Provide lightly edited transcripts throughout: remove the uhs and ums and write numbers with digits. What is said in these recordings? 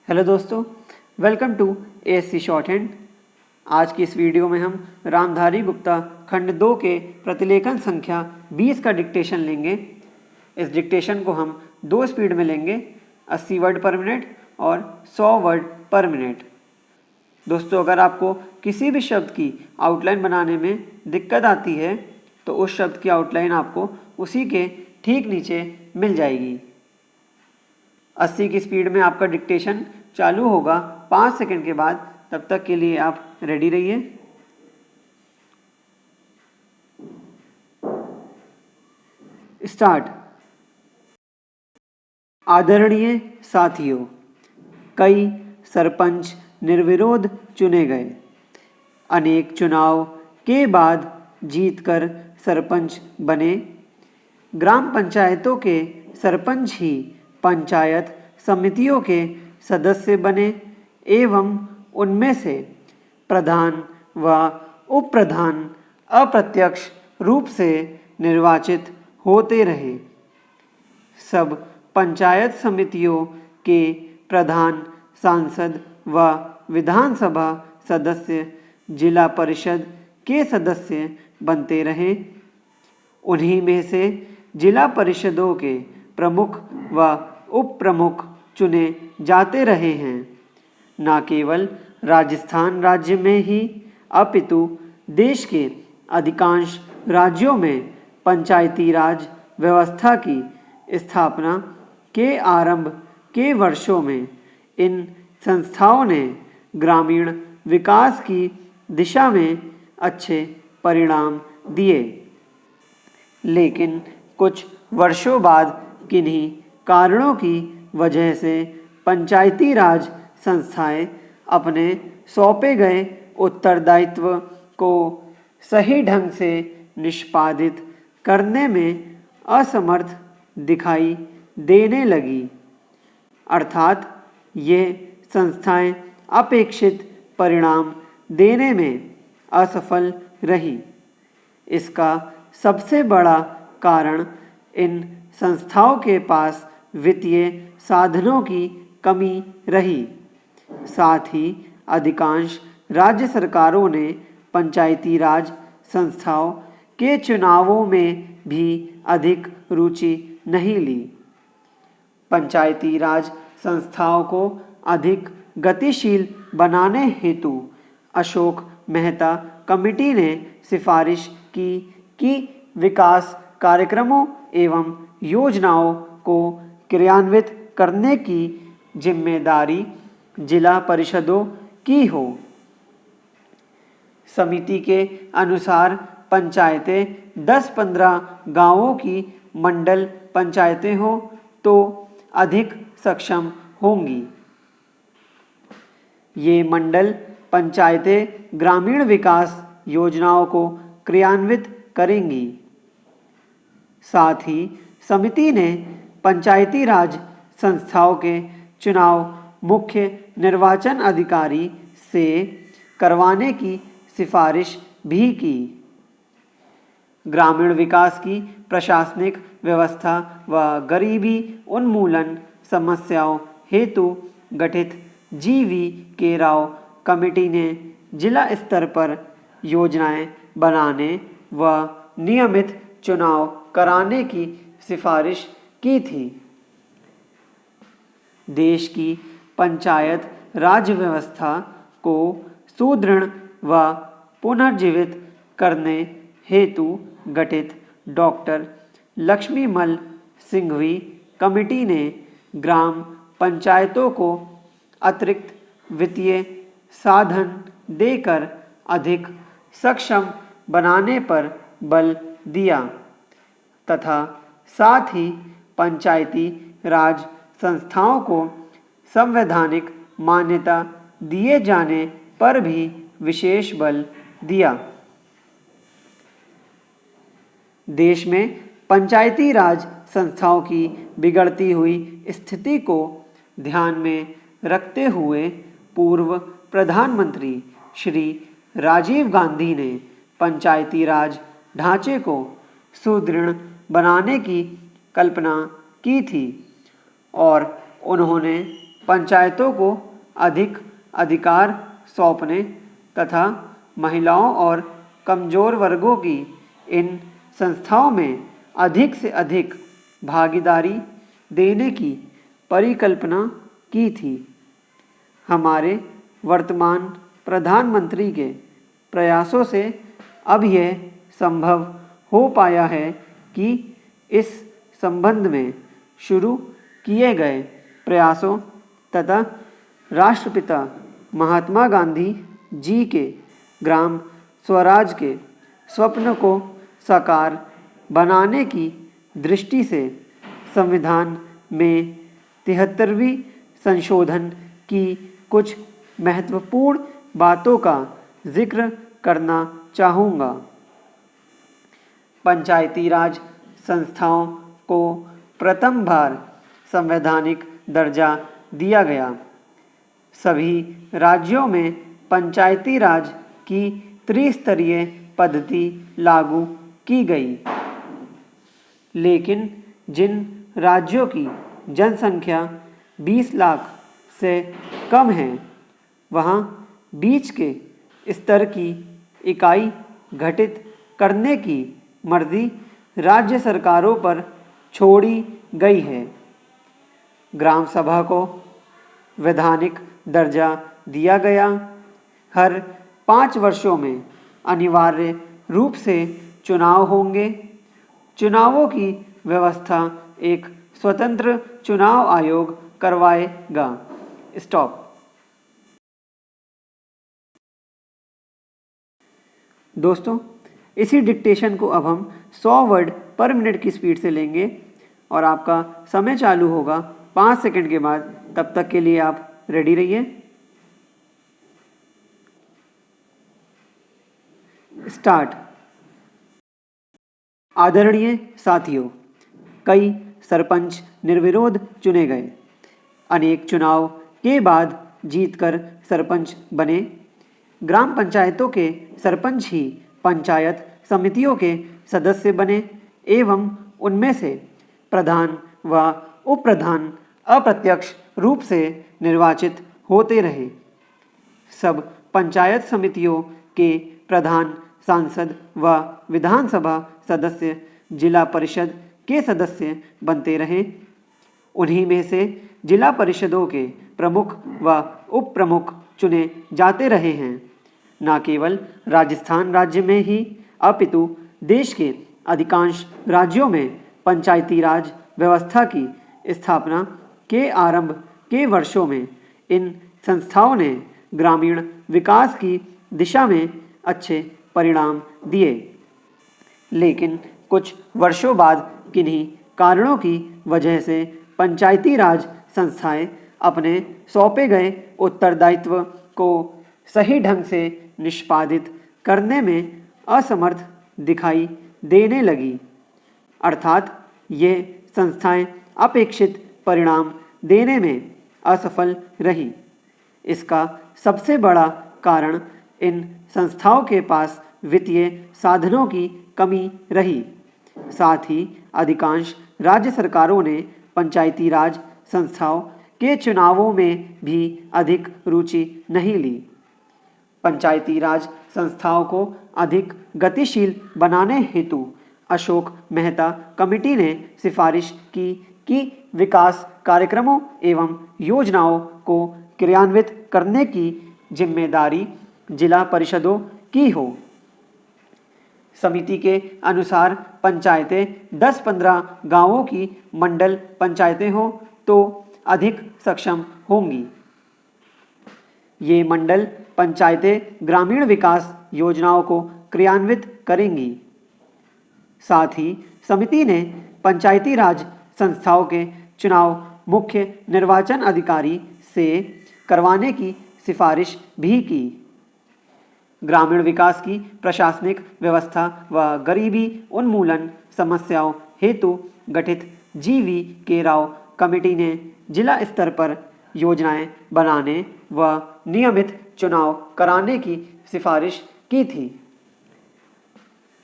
Hello दोस्तों, welcome to ASC shorthand. आज की इस वीडियो में हम रामधारी गुप्ता खंड 2 के प्रतिलेखन संख्या 20 का डिक्टेशन लेंगे। इस डिक्टेशन को हम 2 स्पीड में लेंगे, 80 वर्ड पर मिनट और 100 वर्ड पर मिनट। दोस्तों, अगर आपको किसी भी शब्द की आउटलाइन बनाने में दिक्कत आती है तो उस शब्द की आउटलाइन आपको उसी के ठीक नीचे मिल जाएगी। 80 की स्पीड में आपका डिक्टेशन चालू होगा 5 सेकंड के बाद। तब तक के लिए आप रेडी रहिए। स्टार्ट। आदरणीय साथियों, कई सरपंच निर्विरोध चुने गए। अनेक चुनाव के बाद जीतकर सरपंच बने। ग्राम पंचायतों के सरपंच ही पंचायत समितियों के सदस्य बने एवं उनमें से प्रधान व उप प्रधान अप्रत्यक्ष रूप से निर्वाचित होते रहे। सब पंचायत समितियों के प्रधान, सांसद व विधानसभा सदस्य जिला परिषद के सदस्य बनते रहे। उन्हीं में से जिला परिषदों के प्रमुख व उप प्रमुख चुने जाते रहे हैं। न केवल राजस्थान राज्य में ही अपितु देश के अधिकांश राज्यों में पंचायती राज व्यवस्था की स्थापना के आरंभ के वर्षों में इन संस्थाओं ने ग्रामीण विकास की दिशा में अच्छे परिणाम दिए। लेकिन कुछ वर्षों बाद किन्हीं कारणों की वजह से पंचायती राज संस्थाएं अपने सौंपे गए उत्तरदायित्व को सही ढंग से निष्पादित करने में असमर्थ दिखाई देने लगी, अर्थात ये संस्थाएं अपेक्षित परिणाम देने में असफल रही। इसका सबसे बड़ा कारण इन संस्थाओं के पास वित्तीय साधनों की कमी रही। साथ ही अधिकांश राज्य सरकारों ने पंचायती राज संस्थाओं के चुनावों में भी अधिक रुचि नहीं ली। पंचायती राज संस्थाओं को अधिक गतिशील बनाने हेतु अशोक मेहता कमेटी ने सिफारिश की कि विकास कार्यक्रमों एवं योजनाओं को क्रियान्वित करने की जिम्मेदारी जिला परिषदों की हो। समिति के अनुसार पंचायतें 10-15 गांवों की मंडल पंचायतें हो तो अधिक सक्षम होंगी। ये मंडल पंचायतें ग्रामीण विकास योजनाओं को क्रियान्वित करेंगी। साथ ही समिति ने पंचायती राज संस्थाओं के चुनाव मुख्य निर्वाचन अधिकारी से करवाने की सिफारिश भी की। ग्रामीण विकास की प्रशासनिक व्यवस्था व गरीबी उन्मूलन समस्याओं हेतु गठित जीवी के राव कमेटी ने जिला स्तर पर योजनाएं बनाने व नियमित चुनाव कराने की सिफारिश की थी। देश की पंचायत राज व्यवस्था को सुदृढ़ व पुनर्जीवित करने हेतु गठित डॉक्टर लक्ष्मीमल सिंघवी कमेटी ने ग्राम पंचायतों को अतिरिक्त वित्तीय साधन देकर अधिक सक्षम बनाने पर बल दिया तथा साथ ही पंचायती राज संस्थाओं को संवैधानिक मान्यता दिए जाने पर भी विशेष बल दिया। देश में पंचायती राज संस्थाओं की बिगड़ती हुई स्थिति को ध्यान में रखते हुए पूर्व प्रधानमंत्री श्री राजीव गांधी ने पंचायती राज ढांचे को सुदृढ़ बनाने की कल्पना की थी और उन्होंने पंचायतों को अधिक अधिकार सौंपने तथा महिलाओं और कमज़ोर वर्गों की इन संस्थाओं में अधिक से अधिक भागीदारी देने की परिकल्पना की थी। हमारे वर्तमान प्रधानमंत्री के प्रयासों से अब यह संभव हो पाया है कि इस संबंध में शुरू किए गए प्रयासों तथा राष्ट्रपिता महात्मा गांधी जी के ग्राम स्वराज के स्वप्न को साकार बनाने की दृष्टि से संविधान में 73वीं संशोधन की कुछ महत्वपूर्ण बातों का जिक्र करना चाहूँगा। पंचायती राज संस्थाओं को प्रथम बार संवैधानिक दर्जा दिया गया। सभी राज्यों में पंचायती राज की त्रिस्तरीय पद्धति लागू की गई, लेकिन जिन राज्यों की जनसंख्या 20 लाख से कम है वहाँ बीच के स्तर की इकाई गठित करने की मर्जी राज्य सरकारों पर छोड़ी गई है। ग्राम सभा को वैधानिक दर्जा दिया गया। हर 5 वर्षों में अनिवार्य रूप से चुनाव होंगे। चुनावों की व्यवस्था एक स्वतंत्र चुनाव आयोग करवाएगा। स्टॉप। दोस्तों, इसी डिक्टेशन को अब हम 100 वर्ड पर मिनट की स्पीड से लेंगे और आपका समय चालू होगा 5 सेकंड के बाद। तब तक के लिए आप रेडी रहिए। स्टार्ट। आदरणीय साथियों, कई सरपंच निर्विरोध चुने गए। अनेक चुनाव के बाद जीतकर सरपंच बने। ग्राम पंचायतों के सरपंच ही पंचायत समितियों के सदस्य बने एवं उनमें से प्रधान व उप प्रधान अप्रत्यक्ष रूप से निर्वाचित होते रहे। सब पंचायत समितियों के प्रधान सांसद व विधानसभा सदस्य जिला परिषद के सदस्य बनते रहे। उन्हीं में से जिला परिषदों के प्रमुख व उप प्रमुख चुने जाते रहे हैं। न केवल राजस्थान राज्य में ही अपितु देश के अधिकांश राज्यों में पंचायती राज व्यवस्था की स्थापना के आरंभ के वर्षों में इन संस्थाओं ने ग्रामीण विकास की दिशा में अच्छे परिणाम दिए, लेकिन कुछ वर्षों बाद किन्हीं कारणों की वजह से पंचायती राज संस्थाएं अपने सौंपे गए उत्तरदायित्व को सही ढंग से निष्पादित करने में असमर्थ दिखाई देने लगी, अर्थात ये संस्थाएं अपेक्षित परिणाम देने में असफल रहीं। इसका सबसे बड़ा कारण इन संस्थाओं के पास वित्तीय साधनों की कमी रही। साथ ही अधिकांश राज्य सरकारों ने पंचायती राज संस्थाओं के चुनावों में भी अधिक रुचि नहीं ली। पंचायती राज संस्थाओं को अधिक गतिशील बनाने हेतु अशोक मेहता कमेटी ने सिफारिश की कि विकास कार्यक्रमों एवं योजनाओं को क्रियान्वित करने की जिम्मेदारी जिला परिषदों की हो। समिति के अनुसार पंचायतें 10-15 गांवों की मंडल पंचायतें हों तो अधिक सक्षम होंगी। ये मंडल पंचायतें ग्रामीण विकास योजनाओं को क्रियान्वित करेंगी। साथ ही समिति ने पंचायती राज संस्थाओं के चुनाव मुख्य निर्वाचन अधिकारी से करवाने की सिफारिश भी की। ग्रामीण विकास की प्रशासनिक व्यवस्था व गरीबी उन्मूलन समस्याओं हेतु गठित जीवी के राव कमेटी ने जिला स्तर पर योजनाएं बनाने व नियमित चुनाव कराने की सिफारिश की थी।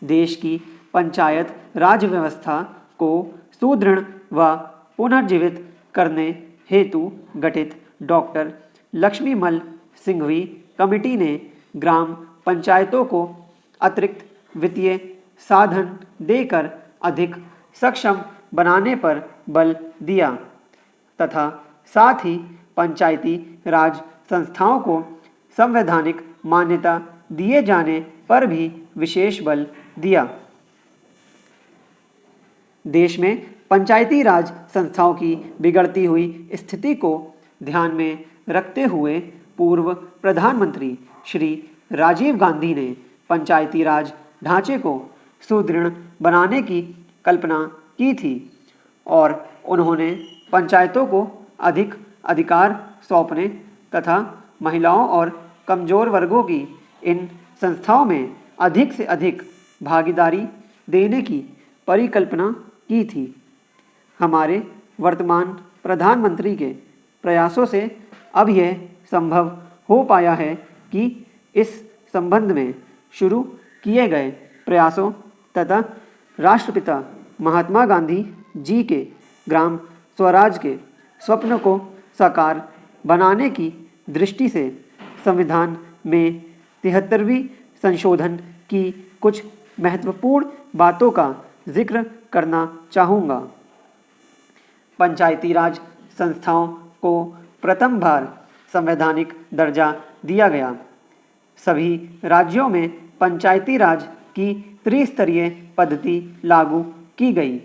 देश की पंचायत राज व्यवस्था को सुदृढ़ व पुनर्जीवित करने हेतु गठित डॉक्टर लक्ष्मीमल सिंघवी कमेटी ने ग्राम पंचायतों को अतिरिक्त वित्तीय साधन देकर अधिक सक्षम बनाने पर बल दिया तथा साथ ही पंचायती राज संस्थाओं को संवैधानिक मान्यता दिए जाने पर भी विशेष बल दिया। देश में पंचायती राज संस्थाओं की बिगड़ती हुई स्थिति को ध्यान में रखते हुए पूर्व प्रधानमंत्री श्री राजीव गांधी ने पंचायती राज ढांचे को सुदृढ़ बनाने की कल्पना की थी और उन्होंने पंचायतों को अधिक अधिकार सौंपने तथा महिलाओं और कमजोर वर्गों की इन संस्थाओं में अधिक से अधिक भागीदारी देने की परिकल्पना की थी। हमारे वर्तमान प्रधानमंत्री के प्रयासों से अब यह संभव हो पाया है कि इस संबंध में शुरू किए गए प्रयासों तथा राष्ट्रपिता महात्मा गांधी जी के ग्राम स्वराज के स्वप्न को साकार बनाने की दृष्टि से संविधान में 73वीं संशोधन की कुछ महत्वपूर्ण बातों का जिक्र करना चाहूँगा। पंचायती राज संस्थाओं को प्रथम बार संवैधानिक दर्जा दिया गया। सभी राज्यों में पंचायती राज की त्रिस्तरीय पद्धति लागू की गई,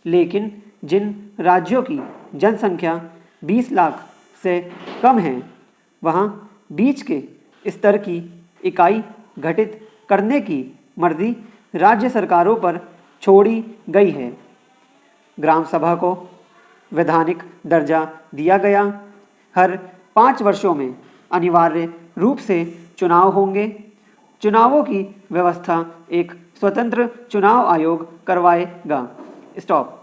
लेकिन जिन राज्यों की जनसंख्या 20 लाख से कम है वहाँ बीच के स्तर की इकाई गठित करने की मर्जी राज्य सरकारों पर छोड़ी गई है। ग्राम सभा को वैधानिक दर्जा दिया गया। हर 5 वर्षों में अनिवार्य रूप से चुनाव होंगे। चुनावों की व्यवस्था एक स्वतंत्र चुनाव आयोग करवाएगा। स्टॉप।